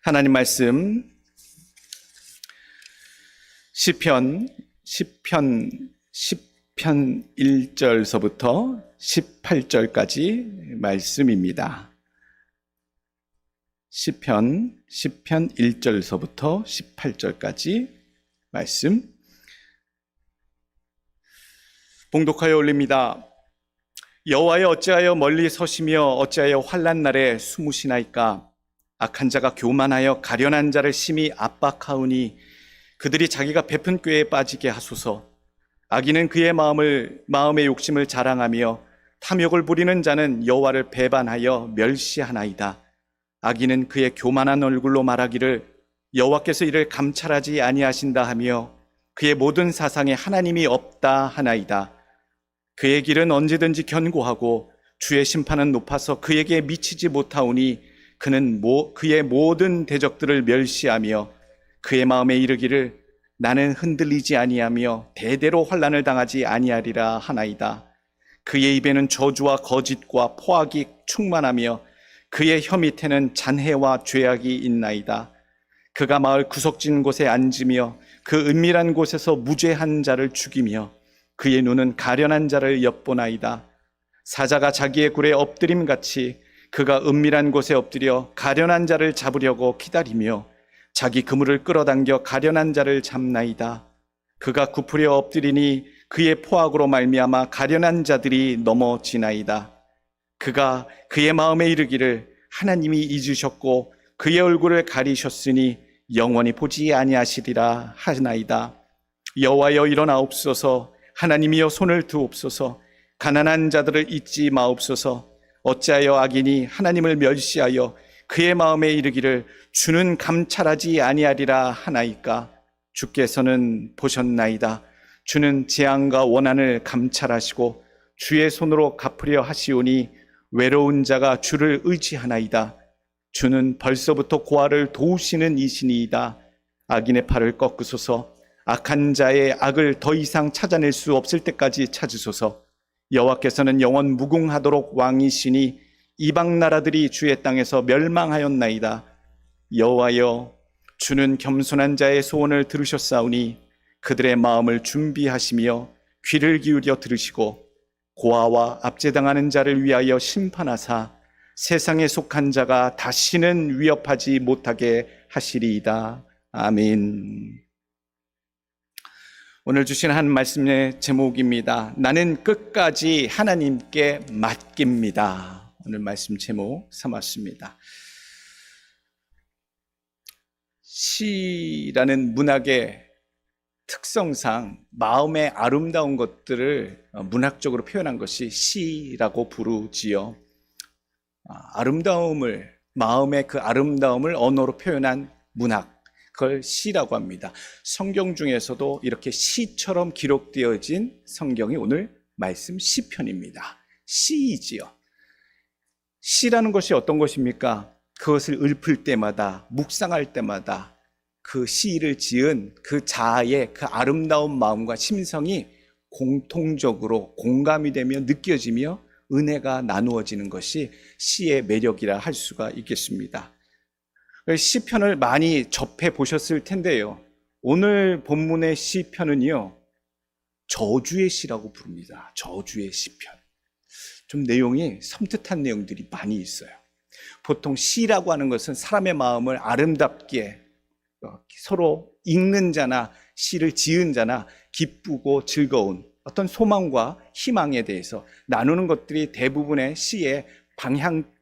하나님 말씀 시편 1절서부터 18절까지 말씀입니다. 시편 1절서부터 18절까지 말씀 봉독하여 올립니다. 여호와여, 어찌하여 멀리 서시며 어찌하여 환난 날에 숨으시나이까? 악한 자가 교만하여 가련한 자를 심히 압박하오니 그들이 자기가 베푼 꾀에 빠지게 하소서. 악인은 그의 마음의 욕심을 자랑하며 탐욕을 부리는 자는 여호와를 배반하여 멸시하나이다. 악인은 그의 교만한 얼굴로 말하기를 여호와께서 이를 감찰하지 아니하신다 하며 그의 모든 사상에 하나님이 없다 하나이다. 그의 길은 언제든지 견고하고 주의 심판은 높아서 그에게 미치지 못하오니 그는 그의 모든 대적들을 멸시하며 그의 마음에 이르기를 나는 흔들리지 아니하며 대대로 환난을 당하지 아니하리라 하나이다. 그의 입에는 저주와 거짓과 포악이 충만하며 그의 혀 밑에는 잔해와 죄악이 있나이다. 그가 마을 구석진 곳에 앉으며 그 은밀한 곳에서 무죄한 자를 죽이며 그의 눈은 가련한 자를 엿보나이다. 사자가 자기의 굴에 엎드림같이 그가 은밀한 곳에 엎드려 가련한 자를 잡으려고 기다리며 자기 그물을 끌어당겨 가련한 자를 잡나이다. 그가 굽으려 엎드리니 그의 포악으로 말미암아 가련한 자들이 넘어지나이다. 그가 그의 마음에 이르기를 하나님이 잊으셨고 그의 얼굴을 가리셨으니 영원히 보지 아니하시리라 하나이다. 여호와여, 일어나옵소서. 하나님이여, 손을 드옵소서. 가난한 자들을 잊지 마옵소서. 어찌하여 악인이 하나님을 멸시하여 그의 마음에 이르기를 주는 감찰하지 아니하리라 하나이까? 주께서는 보셨나이다. 주는 재앙과 원한을 감찰하시고 주의 손으로 갚으려 하시오니 외로운 자가 주를 의지하나이다. 주는 벌써부터 고아를 도우시는 이시니이다. 악인의 팔을 꺾으소서. 악한 자의 악을 더 이상 찾아낼 수 없을 때까지 찾으소서. 여호와께서는 영원 무궁하도록 왕이시니 이방 나라들이 주의 땅에서 멸망하였나이다. 여호와여, 주는 겸손한 자의 소원을 들으셨사오니 그들의 마음을 준비하시며 귀를 기울여 들으시고 고아와 압제당하는 자를 위하여 심판하사 세상에 속한 자가 다시는 위협하지 못하게 하시리이다. 아멘. 오늘 주신 한 말씀의 제목입니다. 나는 끝까지 하나님께 맡깁니다. 오늘 말씀 제목 삼았습니다. 시라는 문학의 특성상 마음의 아름다운 것들을 문학적으로 표현한 것이 시라고 부르지요. 아름다움을, 마음의 그 아름다움을 언어로 표현한 문학, 그걸 시라고 합니다. 성경 중에서도 이렇게 시처럼 기록되어진 성경이 오늘 말씀 시편입니다. 시이지요. 시라는 것이 어떤 것입니까? 그것을 읊을 때마다, 묵상할 때마다 그 시를 지은 그 자아의 그 아름다운 마음과 심성이 공통적으로 공감이 되며 느껴지며 은혜가 나누어지는 것이 시의 매력이라 할 수가 있겠습니다. 시편을 많이 접해 보셨을 텐데요. 오늘 본문의 시편은요, 저주의 시라고 부릅니다. 저주의 시편. 좀 내용이 섬뜩한 내용들이 많이 있어요. 보통 시라고 하는 것은 사람의 마음을 아름답게 서로 읽는 자나 시를 지은 자나 기쁘고 즐거운 어떤 소망과 희망에 대해서 나누는 것들이 대부분의 시의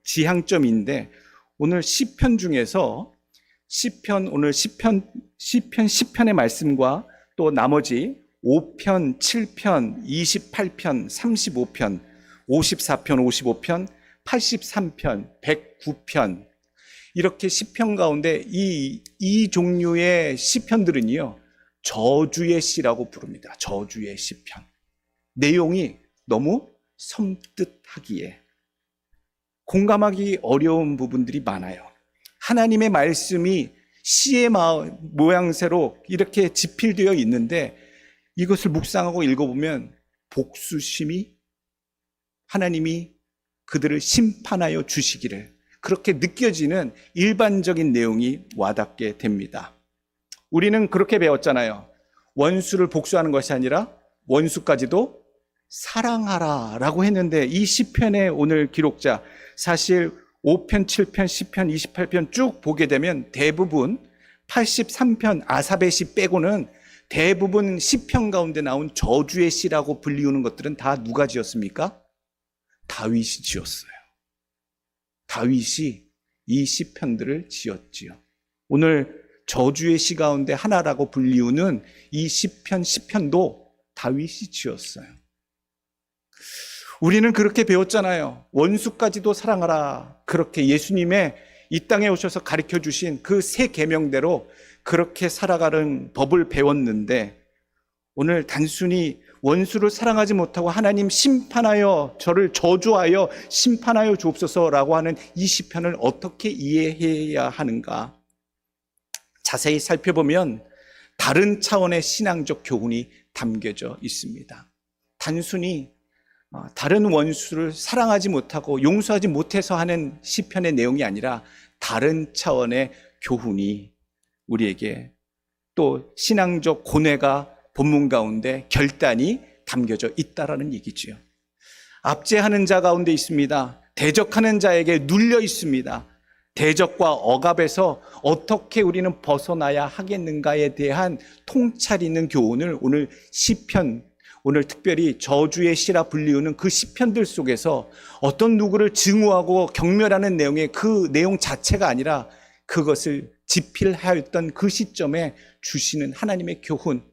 지향점인데 오늘 시편 중에서 오늘 시편 10편의 말씀과 또 나머지 5편, 7편, 28편, 35편, 54편, 55편, 83편, 109편 이렇게 시편 가운데 이 종류의 시편들은요, 저주의 시라고 부릅니다. 저주의 시편. 내용이 너무 섬뜩하기에 공감하기 어려운 부분들이 많아요. 하나님의 말씀이 시의 모양새로 이렇게 지필되어 있는데 이것을 묵상하고 읽어보면 복수심이 하나님이 그들을 심판하여 주시기를, 그렇게 느껴지는 일반적인 내용이 와닿게 됩니다. 우리는 그렇게 배웠잖아요. 원수를 복수하는 것이 아니라 원수까지도 사랑하라 라고 했는데, 이 시편의 오늘 기록자, 사실 5편, 7편, 10편, 28편 쭉 보게 되면 대부분 83편 아삽의 시 빼고는 대부분 시편 가운데 나온 저주의 시라고 불리우는 것들은 다 누가 지었습니까? 다윗이 지었어요. 다윗이 이 시편들을 지었지요. 오늘 저주의 시 가운데 하나라고 불리우는 이 시편 10편도 다윗이 지었어요. 우리는 그렇게 배웠잖아요. 원수까지도 사랑하라. 그렇게 예수님의 이 땅에 오셔서 가르쳐 주신 그 세 계명대로 그렇게 살아가는 법을 배웠는데, 오늘 단순히 원수를 사랑하지 못하고 하나님 심판하여 저를 저주하여 심판하여 주옵소서라고 하는 이 시편을 어떻게 이해해야 하는가? 자세히 살펴보면 다른 차원의 신앙적 교훈이 담겨져 있습니다. 단순히 다른 원수를 사랑하지 못하고 용서하지 못해서 하는 시편의 내용이 아니라 다른 차원의 교훈이 우리에게, 또 신앙적 고뇌가 본문 가운데 결단이 담겨져 있다라는 얘기지요. 압제하는 자 가운데 있습니다. 대적하는 자에게 눌려 있습니다. 대적과 억압에서 어떻게 우리는 벗어나야 하겠는가에 대한 통찰 있는 교훈을 오늘 시편, 오늘 특별히 저주의 시라 불리우는 그 시편들 속에서 어떤 누구를 증오하고 경멸하는 내용의 그 내용 자체가 아니라 그것을 지필하였던 그 시점에 주시는 하나님의 교훈,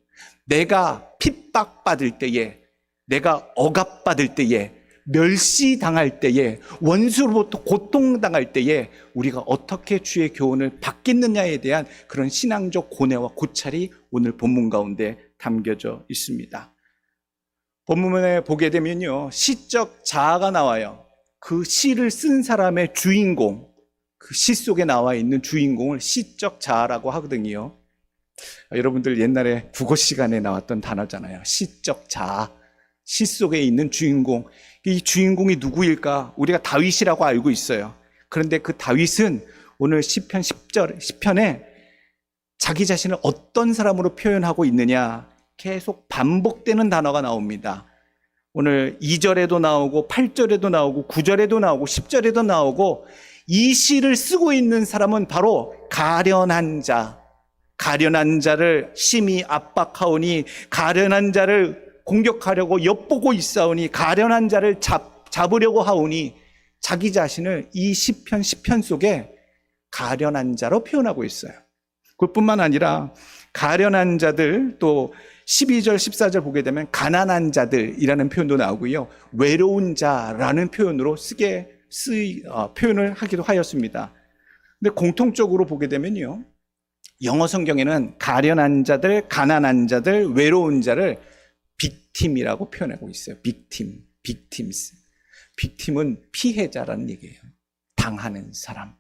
내가 핍박받을 때에, 내가 억압받을 때에, 멸시당할 때에, 원수로부터 고통당할 때에 우리가 어떻게 주의 교훈을 받겠느냐에 대한 그런 신앙적 고뇌와 고찰이 오늘 본문 가운데 담겨져 있습니다. 본문에 보게 되면요, 시적 자아가 나와요. 그 시를 쓴 사람의 주인공, 그 시 속에 나와 있는 주인공을 시적 자아라고 하거든요. 여러분들 옛날에 국어 시간에 나왔던 단어잖아요. 시적 자아, 시 속에 있는 주인공. 이 주인공이 누구일까? 우리가 다윗이라고 알고 있어요. 그런데 그 다윗은 오늘 시편 10절, 시편에 자기 자신을 어떤 사람으로 표현하고 있느냐, 계속 반복되는 단어가 나옵니다. 오늘 2절에도 나오고 8절에도 나오고 9절에도 나오고 10절에도 나오고, 이 시를 쓰고 있는 사람은 바로 가련한 자, 가련한 자를 심히 압박하오니, 가련한 자를 공격하려고 엿보고 있사오니, 가련한 자를 잡으려고 하오니, 자기 자신을 이 시편 10편 속에 가련한 자로 표현하고 있어요. 그뿐만 아니라 가련한 자들, 또 12절 14절 보게 되면 가난한 자들이라는 표현도 나오고요, 외로운 자라는 표현으로 표현을 하기도 하였습니다. 근데 공통적으로 보게 되면요, 영어 성경에는 가련한 자들, 가난한 자들, 외로운 자를 빅팀이라고 표현하고 있어요. 빅팀스. 빅팀은 피해자라는 얘기예요. 당하는 사람.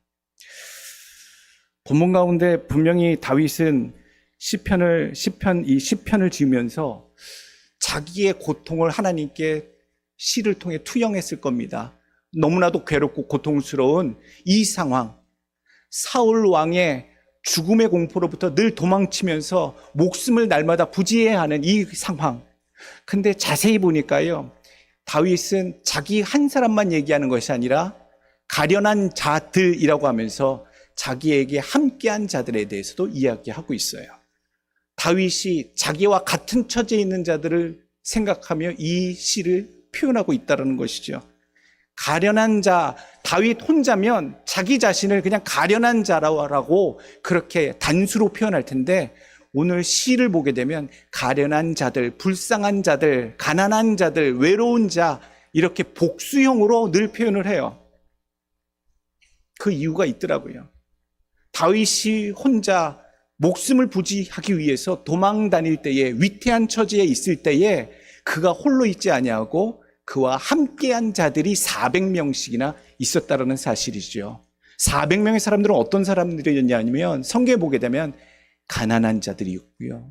본문 가운데 분명히 다윗은 이 시편을 지으면서 자기의 고통을 하나님께 시를 통해 투영했을 겁니다. 너무나도 괴롭고 고통스러운 이 상황, 사울 왕의 죽음의 공포로부터 늘 도망치면서 목숨을 날마다 부지해하는 이 상황. 근데 자세히 보니까요, 다윗은 자기 한 사람만 얘기하는 것이 아니라 가련한 자들이라고 하면서 자기에게 함께한 자들에 대해서도 이야기하고 있어요. 다윗이 자기와 같은 처지에 있는 자들을 생각하며 이 시를 표현하고 있다는 것이죠. 가련한 자, 다윗 혼자면 자기 자신을 그냥 가련한 자라고 그렇게 단수로 표현할 텐데, 오늘 시를 보게 되면 가련한 자들, 불쌍한 자들, 가난한 자들, 외로운 자, 이렇게 복수형으로 늘 표현을 해요. 그 이유가 있더라고요. 다윗이 혼자 목숨을 부지하기 위해서 도망 다닐 때에, 위태한 처지에 있을 때에 그가 홀로 있지 아니하고 그와 함께한 자들이 400명씩이나 있었다는 사실이죠. 400명의 사람들은 어떤 사람들이었냐면, 성경에 보게 되면 가난한 자들이었고요,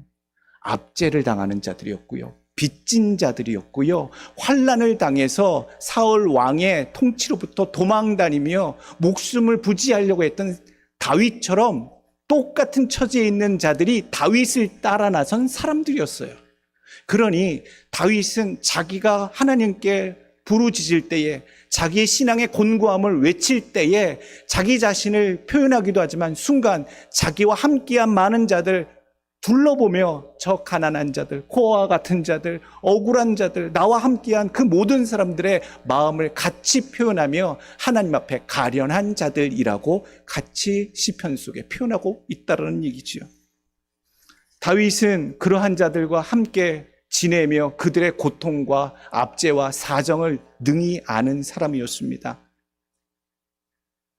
압제를 당하는 자들이었고요, 빚진 자들이었고요. 환난을 당해서 사울 왕의 통치로부터 도망다니며 목숨을 부지하려고 했던 다윗처럼 똑같은 처지에 있는 자들이 다윗을 따라 나선 사람들이었어요. 그러니 다윗은 자기가 하나님께 부르짖을 때에, 자기의 신앙의 곤고함을 외칠 때에 자기 자신을 표현하기도 하지만 순간 자기와 함께한 많은 자들 둘러보며 저 가난한 자들, 고아와 같은 자들, 억울한 자들, 나와 함께한 그 모든 사람들의 마음을 같이 표현하며 하나님 앞에 가련한 자들이라고 같이 시편 속에 표현하고 있다는 얘기지요. 다윗은 그러한 자들과 함께 지내며 그들의 고통과 압제와 사정을 능히 아는 사람이었습니다.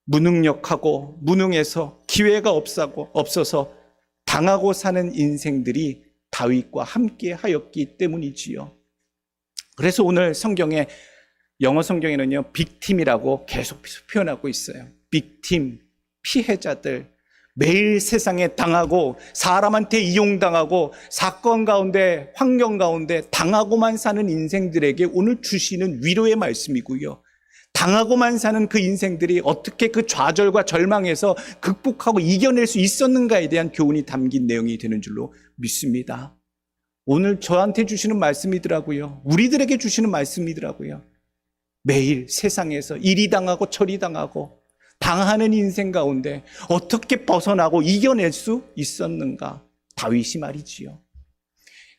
무능력하고 무능해서 기회가 없어서 당하고 사는 인생들이 다윗과 함께 하였기 때문이지요. 그래서 오늘 성경에, 영어 성경에는요, 빅팀이라고 계속 표현하고 있어요. 빅팀, 피해자들, 매일 세상에 당하고 사람한테 이용당하고 사건 가운데, 환경 가운데 당하고만 사는 인생들에게 오늘 주시는 위로의 말씀이고요. 당하고만 사는 그 인생들이 어떻게 그 좌절과 절망에서 극복하고 이겨낼 수 있었는가에 대한 교훈이 담긴 내용이 되는 줄로 믿습니다. 오늘 저한테 주시는 말씀이더라고요. 우리들에게 주시는 말씀이더라고요. 매일 세상에서 이리 당하고 저리 당하고 당하는 인생 가운데 어떻게 벗어나고 이겨낼 수 있었는가? 다윗이 말이지요.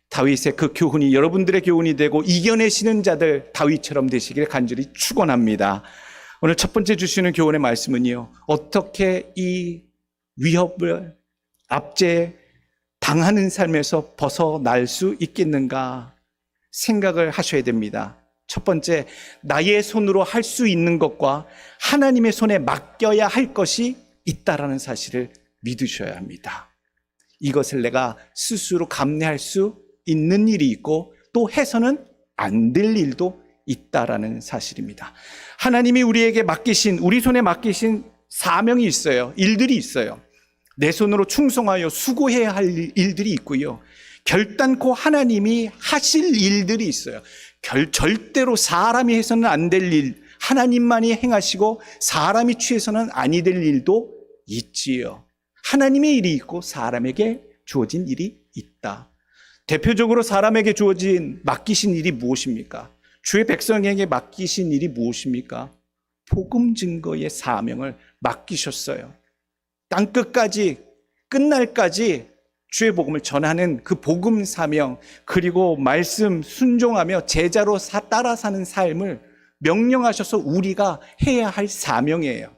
다윗의 그 교훈이 여러분들의 교훈이 되고 이겨내시는 자들 다윗처럼 되시길 간절히 축원합니다. 오늘 첫 번째 주시는 교훈의 말씀은요, 어떻게 이 위협을 압제 당하는 삶에서 벗어날 수 있겠는가 생각을 하셔야 됩니다. 첫 번째, 나의 손으로 할 수 있는 것과 하나님의 손에 맡겨야 할 것이 있다라는 사실을 믿으셔야 합니다. 이것을 내가 스스로 감내할 수 있는 일이 있고 또 해서는 안 될 일도 있다라는 사실입니다. 하나님이 우리에게 맡기신, 우리 손에 맡기신 사명이 있어요. 일들이 있어요. 내 손으로 충성하여 수고해야 할 일들이 있고요. 결단코 하나님이 하실 일들이 있어요. 절대로 사람이 해서는 안 될 일, 하나님만이 행하시고 사람이 취해서는 아니 될 일도 있지요. 하나님의 일이 있고 사람에게 주어진 일이 있다. 대표적으로 사람에게 주어진 맡기신 일이 무엇입니까? 주의 백성에게 맡기신 일이 무엇입니까? 복음 증거의 사명을 맡기셨어요. 땅끝까지, 끝날까지 주의 복음을 전하는 그 복음 사명, 그리고 말씀 순종하며 제자로 따라 사는 삶을 명령하셔서 우리가 해야 할 사명이에요.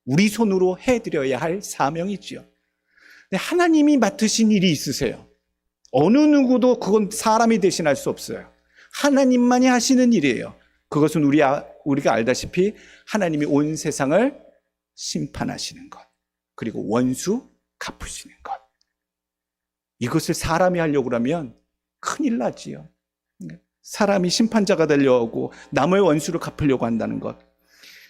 우리 손으로 해드려야 할 사명이지요. 근데 하나님이 맡으신 일이 있으세요. 어느 누구도 그건 사람이 대신할 수 없어요. 하나님만이 하시는 일이에요. 그것은 우리가 알다시피 하나님이 온 세상을 심판하시는 것, 그리고 원수 갚으시는 것. 이것을 사람이 하려고 그러면 큰일 나지요. 사람이 심판자가 되려고 남의 원수를 갚으려고 한다는 것.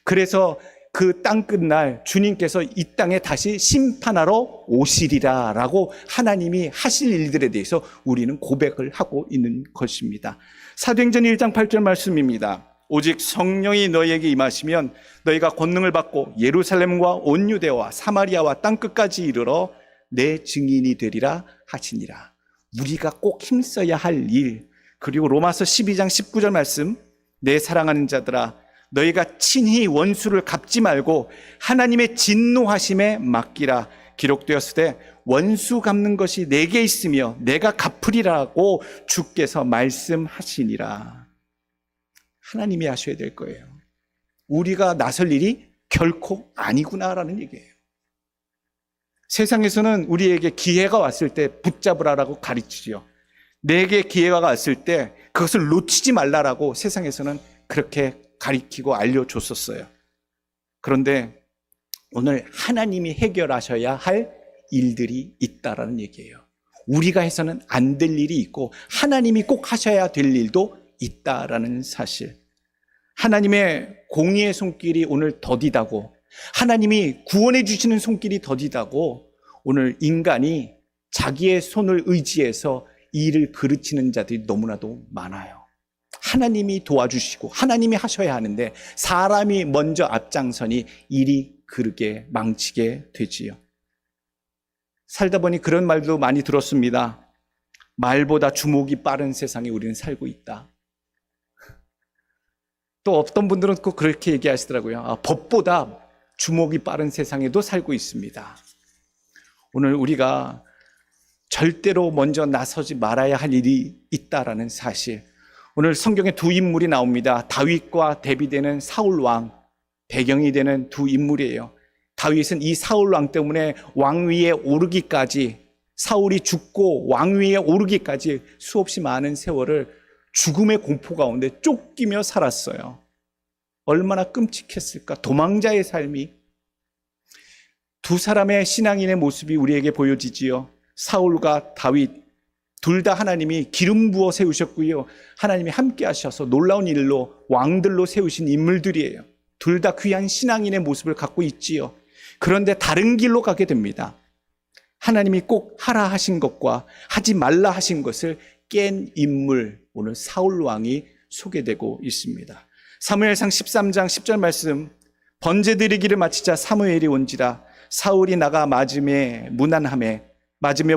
그래서 그 땅 끝날 주님께서 이 땅에 다시 심판하러 오시리라 라고 하나님이 하실 일들에 대해서 우리는 고백을 하고 있는 것입니다. 사도행전 1장 8절 말씀입니다. 오직 성령이 너희에게 임하시면 너희가 권능을 받고 예루살렘과 온 유대와 사마리아와 땅끝까지 이르러 내 증인이 되리라 하시니라. 우리가 꼭 힘써야 할 일, 그리고 로마서 12장 19절 말씀, 내 사랑하는 자들아 너희가 친히 원수를 갚지 말고 하나님의 진노하심에 맡기라. 기록되었으되 원수 갚는 것이 내게 있으며 내가 갚으리라고 주께서 말씀하시니라. 하나님이 하셔야 될 거예요. 우리가 나설 일이 결코 아니구나라는 얘기예요. 세상에서는 우리에게 기회가 왔을 때 붙잡으라라고 가르치죠. 내게 기회가 왔을 때 그것을 놓치지 말라라고 세상에서는 그렇게 가르치고 알려줬었어요. 그런데 오늘 하나님이 해결하셔야 할 일들이 있다라는 얘기예요. 우리가 해서는 안 될 일이 있고 하나님이 꼭 하셔야 될 일도 있다라는 사실. 하나님의 공의의 손길이 오늘 더디다고, 하나님이 구원해 주시는 손길이 더디다고 오늘 인간이 자기의 손을 의지해서 이 일을 그르치는 자들이 너무나도 많아요. 하나님이 도와주시고 하나님이 하셔야 하는데 사람이 먼저 앞장서니 일이 그르게 망치게 되지요. 살다 보니 그런 말도 많이 들었습니다. 말보다 주목이 빠른 세상에 우리는 살고 있다. 또 어떤 분들은 꼭 그렇게 얘기하시더라고요. 법보다 주목이 빠른 세상에도 살고 있습니다. 오늘 우리가 절대로 먼저 나서지 말아야 할 일이 있다라는 사실. 오늘 성경에 두 인물이 나옵니다. 다윗과 대비되는 사울 왕, 배경이 되는 두 인물이에요. 다윗은 이 사울 왕 때문에 왕위에 오르기까지, 사울이 죽고 왕위에 오르기까지 수없이 많은 세월을 죽음의 공포 가운데 쫓기며 살았어요. 얼마나 끔찍했을까? 도망자의 삶이. 두 사람의 신앙인의 모습이 우리에게 보여지지요. 사울과 다윗 둘 다 하나님이 기름 부어 세우셨고요. 하나님이 함께 하셔서 놀라운 일로 왕들로 세우신 인물들이에요. 둘 다 귀한 신앙인의 모습을 갖고 있지요. 그런데 다른 길로 가게 됩니다. 하나님이 꼭 하라 하신 것과 하지 말라 하신 것을 깬 인물, 오늘 사울 왕이 소개되고 있습니다. 사무엘상 13장 10절 말씀, 번제 드리기를 마치자 사무엘이 온지라 사울이 나가 맞으며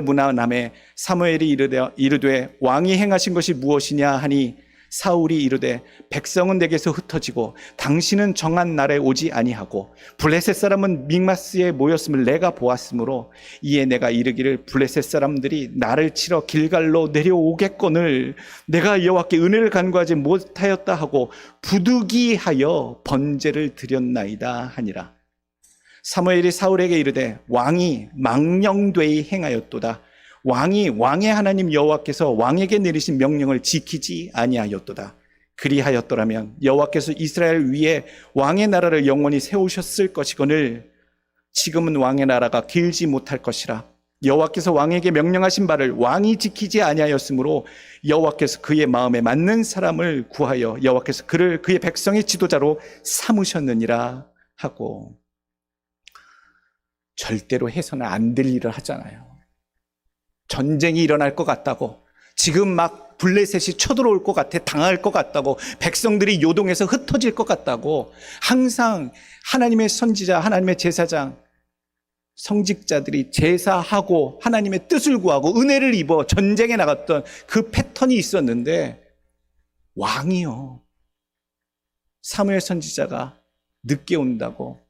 무난함에 사무엘이 이르되 왕이 행하신 것이 무엇이냐 하니 사울이 이르되 백성은 내게서 흩어지고 당신은 정한 날에 오지 아니하고 블레셋 사람은 믹마스에 모였음을 내가 보았으므로 이에 내가 이르기를 블레셋 사람들이 나를 치러 길갈로 내려오겠거늘 내가 여호와께 은혜를 간구하지 못하였다 하고 부득이하여 번제를 드렸나이다 하니라. 사무엘이 사울에게 이르되 왕이 망령되이 행하였도다. 왕의 하나님 여호와께서 왕에게 내리신 명령을 지키지 아니하였도다. 그리하였더라면 여호와께서 이스라엘 위에 왕의 나라를 영원히 세우셨을 것이거늘 지금은 왕의 나라가 길지 못할 것이라. 여호와께서 왕에게 명령하신 바를 왕이 지키지 아니하였으므로 여호와께서 그의 마음에 맞는 사람을 구하여 여호와께서 그를 그의 백성의 지도자로 삼으셨느니라 하고, 절대로 해서는 안 될 일을 하잖아요. 전쟁이 일어날 것 같다고, 지금 막 블레셋이 쳐들어올 것 같아, 당할 것 같다고, 백성들이 요동해서 흩어질 것 같다고, 항상 하나님의 선지자, 하나님의 제사장, 성직자들이 제사하고 하나님의 뜻을 구하고 은혜를 입어 전쟁에 나갔던 그 패턴이 있었는데, 왕이요, 사무엘 선지자가 늦게 온다고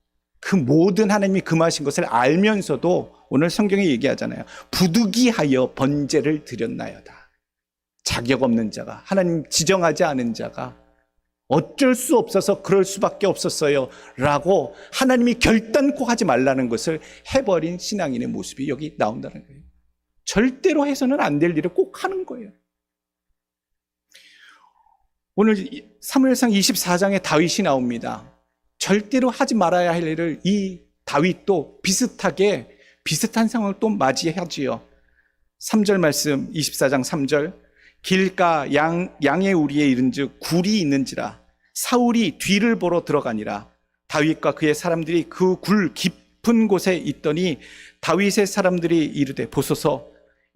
그 모든 하나님이 금하신 것을 알면서도 오늘 성경에 얘기하잖아요. 부득이하여 번제를 드렸나이다. 자격 없는 자가, 하나님 지정하지 않은 자가 어쩔 수 없어서 그럴 수밖에 없었어요 라고 하나님이 결단코 하지 말라는 것을 해버린 신앙인의 모습이 여기 나온다는 거예요. 절대로 해서는 안 될 일을 꼭 하는 거예요. 오늘 사무엘상 24장에 다윗이 나옵니다. 절대로 하지 말아야 할 일을 이 다윗도 비슷한 상황을 또 맞이하지요. 3절 말씀, 24장 3절, 길가 양의 우리에 이른즉 굴이 있는지라 사울이 뒤를 보러 들어가니라. 다윗과 그의 사람들이 그 굴 깊은 곳에 있더니 다윗의 사람들이 이르되 보소서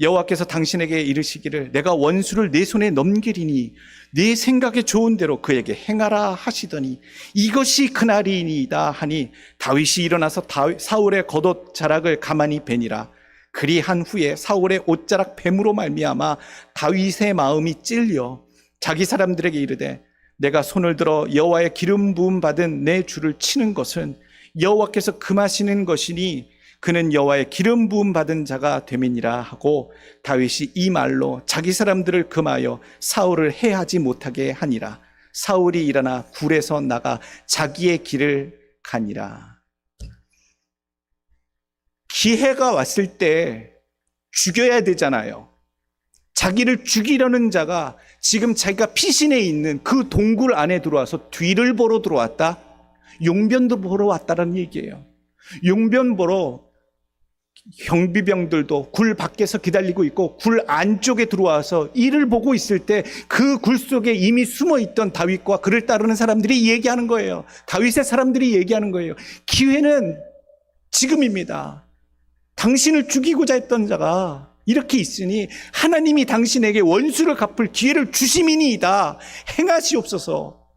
여호와께서 당신에게 이르시기를 내가 원수를 내 손에 넘기리니 네 생각에 좋은 대로 그에게 행하라 하시더니 이것이 그날이니이다 하니 다윗이 일어나서 사울의 겉옷 자락을 가만히 베니라. 그리한 후에 사울의 옷자락 뱀으로 말미암아 다윗의 마음이 찔려 자기 사람들에게 이르되 내가 손을 들어 여호와의 기름 부음 받은 내 주를 치는 것은 여호와께서 금하시는 것이니 그는 여호와의 기름 부음 받은 자가 됨이니라 하고 다윗이 이 말로 자기 사람들을 금하여 사울을 해하지 못하게 하니라. 사울이 일어나 굴에서 나가 자기의 길을 가니라. 기회가 왔을 때 죽여야 되잖아요. 자기를 죽이려는 자가 지금 자기가 피신해 있는 그 동굴 안에 들어와서 뒤를 보러 들어왔다. 용변도 보러 왔다라는 얘기예요. 용변 보러 경비병들도 굴 밖에서 기다리고 있고 굴 안쪽에 들어와서 이를 보고 있을 때 그 굴 속에 이미 숨어 있던 다윗과 그를 따르는 사람들이 얘기하는 거예요. 다윗의 사람들이 얘기하는 거예요. 기회는 지금입니다. 당신을 죽이고자 했던 자가 이렇게 있으니 하나님이 당신에게 원수를 갚을 기회를 주심이니이다. 행하시옵소서.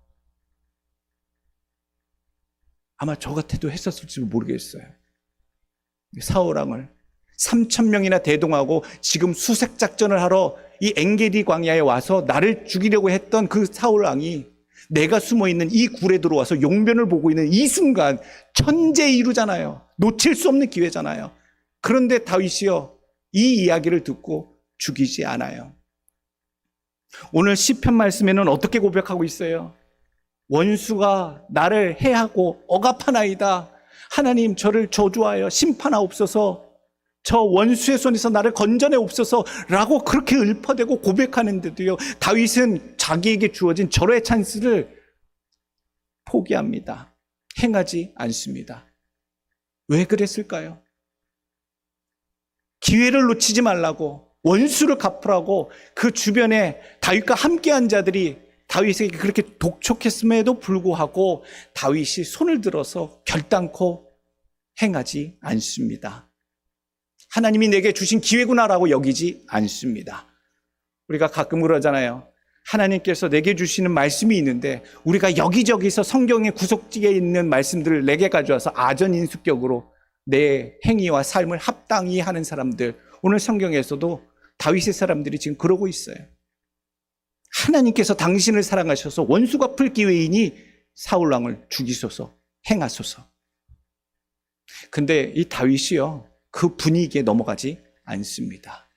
아마 저 같아도 했었을지 모르겠어요. 사울왕을 3,000명이나 대동하고 지금 수색작전을 하러 이 엔게디 광야에 와서 나를 죽이려고 했던 그 사울왕이 내가 숨어있는 이 굴에 들어와서 용변을 보고 있는 이 순간 천재이루잖아요. 놓칠 수 없는 기회잖아요. 그런데 다윗이요, 이 이야기를 듣고 죽이지 않아요. 오늘 시편 말씀에는 어떻게 고백하고 있어요? 원수가 나를 해하고 억압하나이다. 하나님 저를 저주하여 심판하옵소서. 저 원수의 손에서 나를 건져내옵소서 라고 그렇게 읊어대고 고백하는데도요, 다윗은 자기에게 주어진 절호의 찬스를 포기합니다. 행하지 않습니다. 왜 그랬을까요? 기회를 놓치지 말라고, 원수를 갚으라고 그 주변에 다윗과 함께한 자들이 다윗에게 그렇게 독촉했음에도 불구하고 다윗이 손을 들어서 결단코 행하지 않습니다. 하나님이 내게 주신 기회구나라고 여기지 않습니다. 우리가 가끔 그러잖아요. 하나님께서 내게 주시는 말씀이 있는데 우리가 여기저기서 성경의 구석지에 있는 말씀들을 내게 가져와서 아전인수격으로 내 행위와 삶을 합당히 하는 사람들, 오늘 성경에서도 다윗의 사람들이 지금 그러고 있어요. 하나님께서 당신을 사랑하셔서 원수 갚을 기회이니 사울왕을 죽이소서, 행하소서. 근데 이 다윗이요, 그 분위기에 넘어가지 않습니다.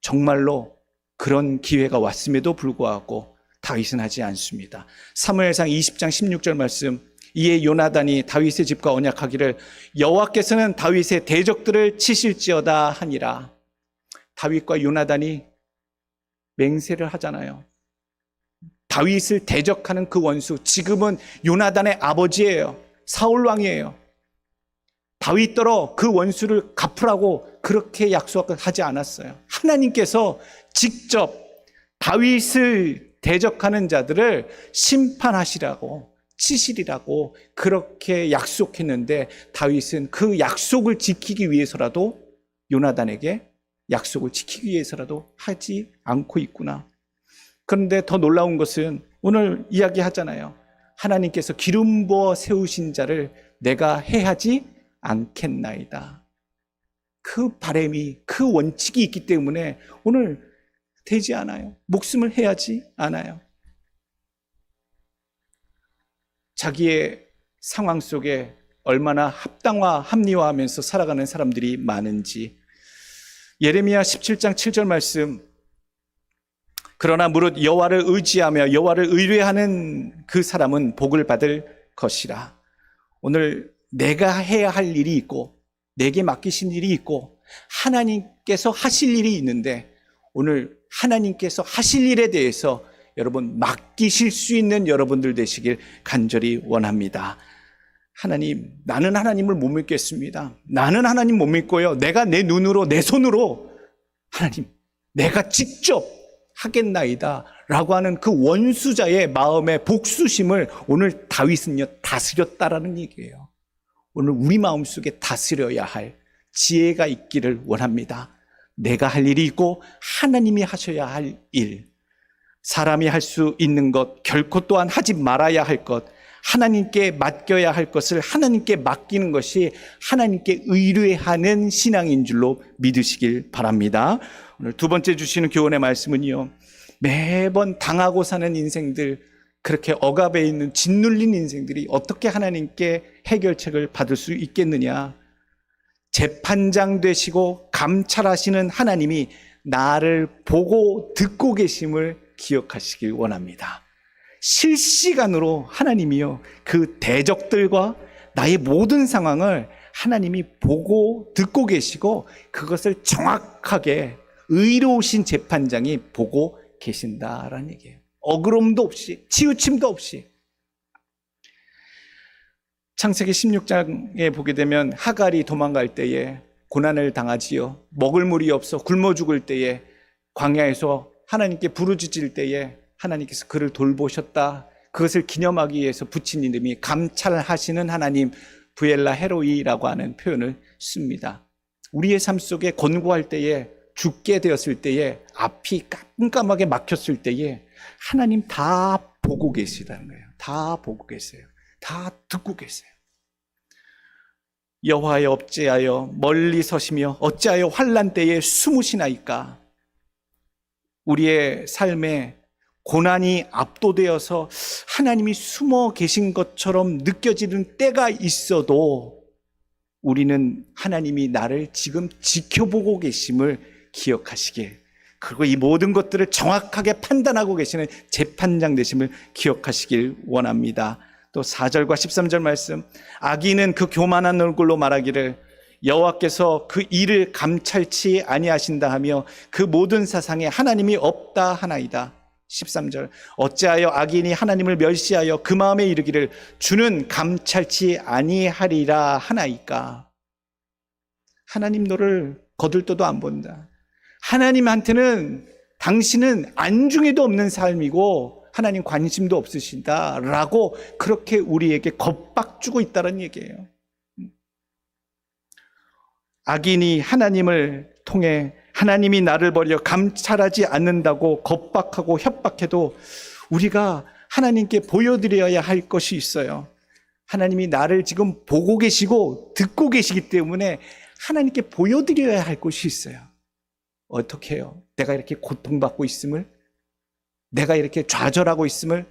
정말로 그런 기회가 왔음에도 불구하고 다윗은 하지 않습니다. 사무엘상 20장 16절 말씀, 이에 요나단이 다윗의 집과 언약하기를 여호와께서는 다윗의 대적들을 치실지어다 하니라. 다윗과 요나단이 맹세를 하잖아요. 다윗을 대적하는 그 원수, 지금은 요나단의 아버지예요. 사울왕이에요. 다윗더러 그 원수를 갚으라고 그렇게 약속하지 않았어요. 하나님께서 직접 다윗을 대적하는 자들을 심판하시라고, 치시리라고 그렇게 약속했는데 다윗은 그 약속을 지키기 위해서라도, 요나단에게 약속을 지키기 위해서라도 하지 않고 있구나. 그런데 더 놀라운 것은 오늘 이야기하잖아요. 하나님께서 기름 부어 세우신 자를 내가 해하지 않겠나이다. 그 바람이, 그 원칙이 있기 때문에 오늘 되지 않아요. 목숨을 해야지 않아요. 자기의 상황 속에 얼마나 합리화하면서 살아가는 사람들이 많은지. 예레미야 17장 7절 말씀, 그러나 무릇 여호와를 의지하며 여호와를 의뢰하는 그 사람은 복을 받을 것이라. 오늘 내가 해야 할 일이 있고 내게 맡기신 일이 있고 하나님께서 하실 일이 있는데, 오늘 하나님께서 하실 일에 대해서 여러분 맡기실 수 있는 여러분들 되시길 간절히 원합니다. 하나님, 나는 하나님을 못 믿겠습니다. 나는 하나님 못 믿고요, 내가 내 눈으로 내 손으로 하나님 내가 직접 하겠나이다 라고 하는 그 원수자의 마음의 복수심을 오늘 다윗은요 다스렸다라는 얘기예요. 오늘 우리 마음속에 다스려야 할 지혜가 있기를 원합니다. 내가 할 일이 있고 하나님이 하셔야 할 일, 사람이 할 수 있는 것, 결코 또한 하지 말아야 할 것, 하나님께 맡겨야 할 것을 하나님께 맡기는 것이 하나님께 의뢰하는 신앙인 줄로 믿으시길 바랍니다. 오늘 두 번째 주시는 교훈의 말씀은요, 매번 당하고 사는 인생들, 그렇게 억압에 있는 짓눌린 인생들이 어떻게 하나님께 해결책을 받을 수 있겠느냐. 재판장 되시고 감찰하시는 하나님이 나를 보고 듣고 계심을 기억하시길 원합니다. 실시간으로 하나님이요, 그 대적들과 나의 모든 상황을 하나님이 보고 듣고 계시고 그것을 정확하게 의로우신 재판장이 보고 계신다라는 얘기예요. 억울함도 없이, 치우침도 없이. 창세기 16장에 보게 되면 하갈이 도망갈 때에 고난을 당하지요. 먹을 물이 없어 굶어 죽을 때에, 광야에서 하나님께 부르짖을 때에 하나님께서 그를 돌보셨다. 그것을 기념하기 위해서 붙인 이름이 감찰하시는 하나님, 부엘라 헤로이라고 하는 표현을 씁니다. 우리의 삶 속에 권고할 때에 죽게 되었을 때에 앞이 깜깜하게 막혔을 때에 하나님 다 보고 계시다는 거예요. 다 보고 계세요. 다 듣고 계세요. 여호와여 어찌하여 멀리 서시며 어찌하여 환난 때에 숨으시나이까. 우리의 삶에 고난이 압도되어서 하나님이 숨어 계신 것처럼 느껴지는 때가 있어도 우리는 하나님이 나를 지금 지켜보고 계심을 기억하시길, 그리고 이 모든 것들을 정확하게 판단하고 계시는 재판장 되심을 기억하시길 원합니다. 또 4절과 13절 말씀, 악인은 그 교만한 얼굴로 말하기를 여호와께서 그 일을 감찰치 아니하신다 하며 그 모든 사상에 하나님이 없다 하나이다. 13절, 어찌하여 악인이 하나님을 멸시하여 그 마음에 이르기를 주는 감찰치 아니하리라 하나이까. 하나님 너를 거들떠도 안 본다. 하나님한테는 당신은 안중에도 없는 삶이고 하나님 관심도 없으신다라고 그렇게 우리에게 겁박주고 있다는 얘기예요. 악인이 하나님을 통해 하나님이 나를 버려 감찰하지 않는다고 겁박하고 협박해도 우리가 하나님께 보여드려야 할 것이 있어요. 하나님이 나를 지금 보고 계시고 듣고 계시기 때문에 하나님께 보여드려야 할 것이 있어요. 어떻게 해요? 내가 이렇게 고통받고 있음을, 내가 이렇게 좌절하고 있음을,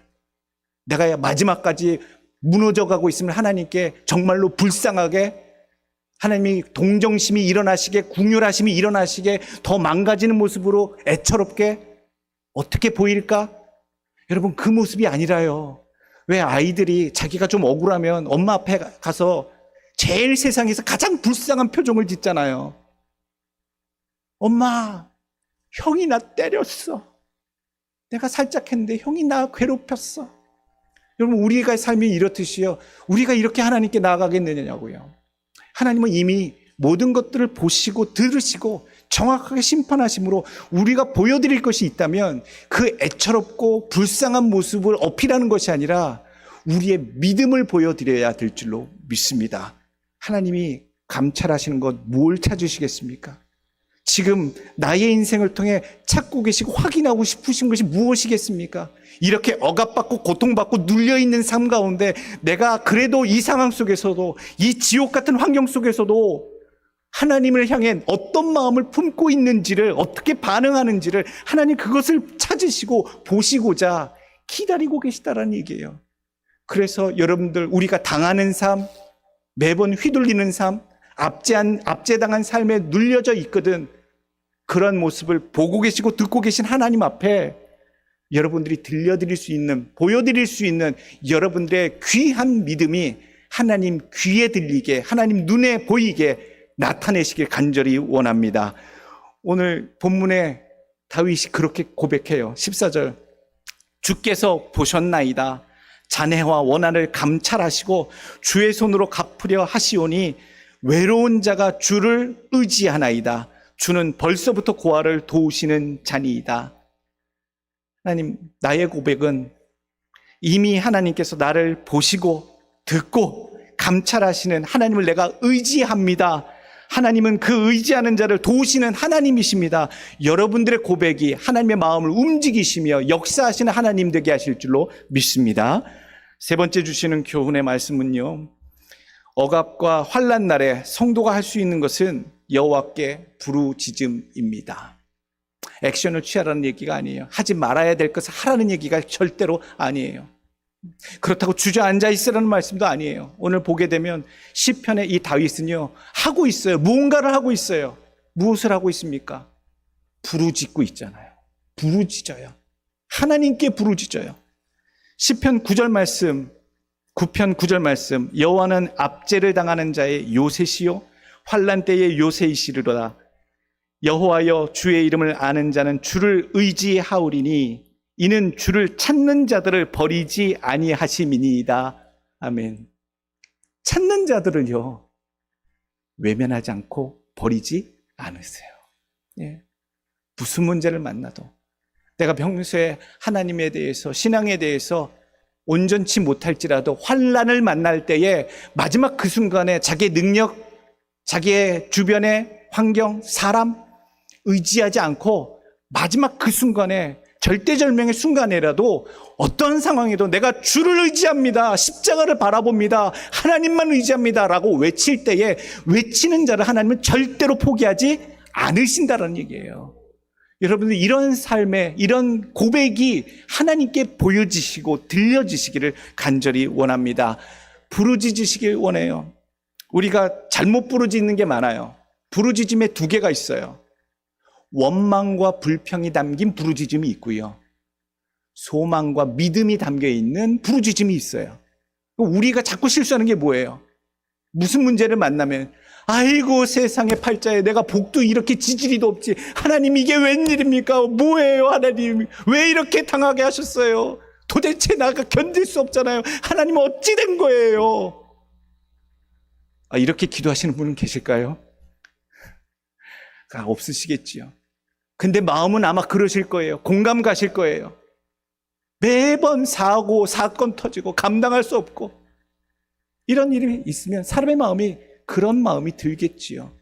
내가 마지막까지 무너져가고 있음을 하나님께 정말로 불쌍하게, 하나님이 동정심이 일어나시게, 궁휼하심이 일어나시게, 더 망가지는 모습으로 애처롭게 어떻게 보일까? 여러분, 그 모습이 아니라요. 왜 아이들이 자기가 좀 억울하면 엄마 앞에 가서 제일 세상에서 가장 불쌍한 표정을 짓잖아요. 엄마, 형이 나 때렸어. 내가 살짝 했는데 형이 나 괴롭혔어. 여러분, 우리가 삶이 이렇듯이요, 우리가 이렇게 하나님께 나아가겠느냐고요. 하나님은 이미 모든 것들을 보시고 들으시고 정확하게 심판하심으로 우리가 보여드릴 것이 있다면 그 애처롭고 불쌍한 모습을 어필하는 것이 아니라 우리의 믿음을 보여드려야 될 줄로 믿습니다. 하나님이 감찰하시는 것 뭘 찾으시겠습니까? 지금 나의 인생을 통해 찾고 계시고 확인하고 싶으신 것이 무엇이겠습니까? 이렇게 억압받고 고통받고 눌려있는 삶 가운데 내가 그래도 이 상황 속에서도, 이 지옥 같은 환경 속에서도 하나님을 향해 어떤 마음을 품고 있는지를, 어떻게 반응하는지를 하나님 그것을 찾으시고 보시고자 기다리고 계시다라는 얘기예요. 그래서 여러분들, 우리가 당하는 삶, 매번 휘둘리는 삶, 압제당한 삶에 눌려져 있거든. 그런 모습을 보고 계시고 듣고 계신 하나님 앞에 여러분들이 들려드릴 수 있는, 보여드릴 수 있는 여러분들의 귀한 믿음이 하나님 귀에 들리게, 하나님 눈에 보이게 나타내시길 간절히 원합니다. 오늘 본문에 다윗이 그렇게 고백해요. 14절, 주께서 보셨나이다. 잔해와 원한을 감찰하시고 주의 손으로 갚으려 하시오니 외로운 자가 주를 의지하나이다. 주는 벌써부터 고아를 도우시는 자니이다. 하나님, 나의 고백은 이미 하나님께서 나를 보시고 듣고 감찰하시는 하나님을 내가 의지합니다. 하나님은 그 의지하는 자를 도우시는 하나님이십니다. 여러분들의 고백이 하나님의 마음을 움직이시며 역사하시는 하나님 되게 하실 줄로 믿습니다. 세 번째 주시는 교훈의 말씀은요, 억압과 환난 날에 성도가 할 수 있는 것은 여호와께 부르짖음입니다. 액션을 취하라는 얘기가 아니에요. 하지 말아야 될 것을 하라는 얘기가 절대로 아니에요. 그렇다고 주저앉아 있으라는 말씀도 아니에요. 오늘 보게 되면 시편의 이 다윗은요, 하고 있어요. 무언가를 하고 있어요. 무엇을 하고 있습니까? 부르짖고 있잖아요. 부르짖어요. 하나님께 부르짖어요. 시편 9절 말씀, 9편 9절 말씀, 여호와는 압제를 당하는 자의 요새시요 환난 때의 요새이시리로다. 여호와여, 주의 이름을 아는 자는 주를 의지하오리니 이는 주를 찾는 자들을 버리지 아니하심이니이다. 아멘. 찾는 자들을요, 외면하지 않고 버리지 않으세요. 예. 무슨 문제를 만나도 내가 평소에 하나님에 대해서, 신앙에 대해서 온전치 못할지라도 환난을 만날 때에 마지막 그 순간에 자기의 능력, 자기의 주변의 환경, 사람, 의지하지 않고 마지막 그 순간에, 절대절명의 순간에라도 어떤 상황에도 내가 주를 의지합니다, 십자가를 바라봅니다, 하나님만 의지합니다 라고 외칠 때에 외치는 자를 하나님은 절대로 포기하지 않으신다는 얘기예요. 여러분들, 이런 삶에 이런 고백이 하나님께 보여지시고 들려지시기를 간절히 원합니다. 부르짖으시길 원해요. 우리가 잘못 부르짖는 게 많아요. 부르짖음에 두 개가 있어요. 원망과 불평이 담긴 부르짖음이 있고요, 소망과 믿음이 담겨있는 부르짖음이 있어요. 우리가 자꾸 실수하는 게 뭐예요? 무슨 문제를 만나면 아이고 세상의 팔자에 내가 복도 이렇게 지지리도 없지, 하나님 이게 웬일입니까? 뭐예요 하나님? 왜 이렇게 당하게 하셨어요? 도대체 나가 견딜 수 없잖아요. 하나님 어찌 된 거예요? 이렇게 기도하시는 분은 계실까요? 없으시겠지요. 근데 마음은 아마 그러실 거예요. 공감 가실 거예요. 매번 사고 사건 터지고 감당할 수 없고 이런 일이 있으면 사람의 마음이 그런 마음이 들겠지요.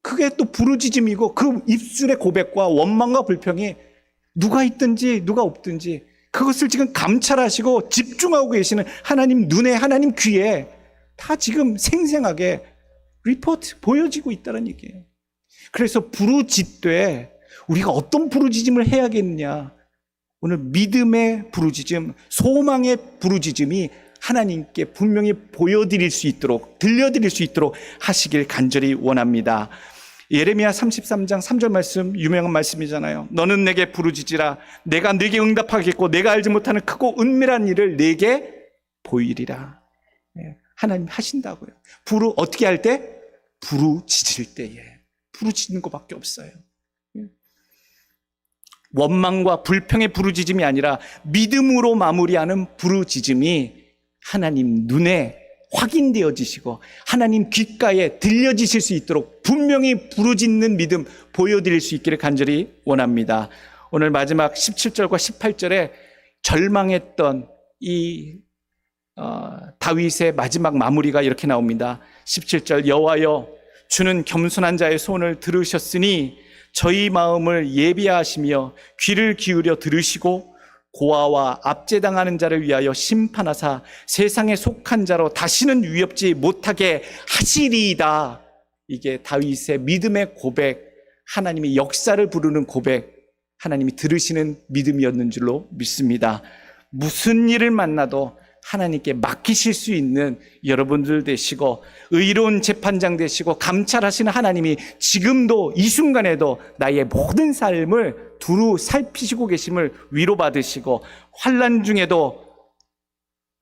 그게 또 부르짖음이고, 그 입술의 고백과 원망과 불평이 누가 있든지 누가 없든지 그것을 지금 감찰하시고 집중하고 계시는 하나님 눈에, 하나님 귀에 다 지금 생생하게 리포트 보여지고 있다는 얘기예요. 그래서 부르짖되 우리가 어떤 부르짖음을 해야겠느냐, 오늘 믿음의 부르짖음, 소망의 부르짖음이 하나님께 분명히 보여드릴 수 있도록, 들려드릴 수 있도록 하시길 간절히 원합니다. 예레미야 33장 3절 말씀, 유명한 말씀이잖아요. 너는 내게 부르짖으라. 내가 네게 응답하겠고 내가 알지 못하는 크고 은밀한 일을 네게 보이리라. 하나님 하신다고요. 어떻게 할 때? 부르짖을 때에. 부르짖는 것밖에 없어요. 원망과 불평의 부르짖음이 아니라 믿음으로 마무리하는 부르짖음이 하나님 눈에 확인되어지시고 하나님 귓가에 들려지실 수 있도록 분명히 부르짖는 믿음 보여드릴 수 있기를 간절히 원합니다. 오늘 마지막 17절과 18절에 절망했던 이 다윗의 마지막 마무리가 이렇게 나옵니다. 17절, 여호와여 주는 겸손한 자의 소원을 들으셨으니 저희 마음을 예비하시며 귀를 기울여 들으시고 고아와 압제당하는 자를 위하여 심판하사 세상에 속한 자로 다시는 위협지 못하게 하시리이다. 이게 다윗의 믿음의 고백, 하나님이 역사를 부르는 고백, 하나님이 들으시는 믿음이었는 줄로 믿습니다. 무슨 일을 만나도 하나님께 맡기실 수 있는 여러분들 되시고, 의로운 재판장 되시고 감찰하시는 하나님이 지금도 이 순간에도 나의 모든 삶을 두루 살피시고 계심을 위로받으시고, 환난 중에도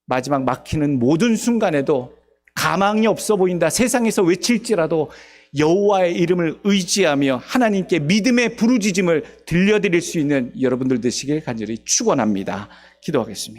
마지막 막히는 모든 순간에도 가망이 없어 보인다 세상에서 외칠지라도 여호와의 이름을 의지하며 하나님께 믿음의 부르짖음을 들려드릴 수 있는 여러분들 되시길 간절히 축원합니다. 기도하겠습니다.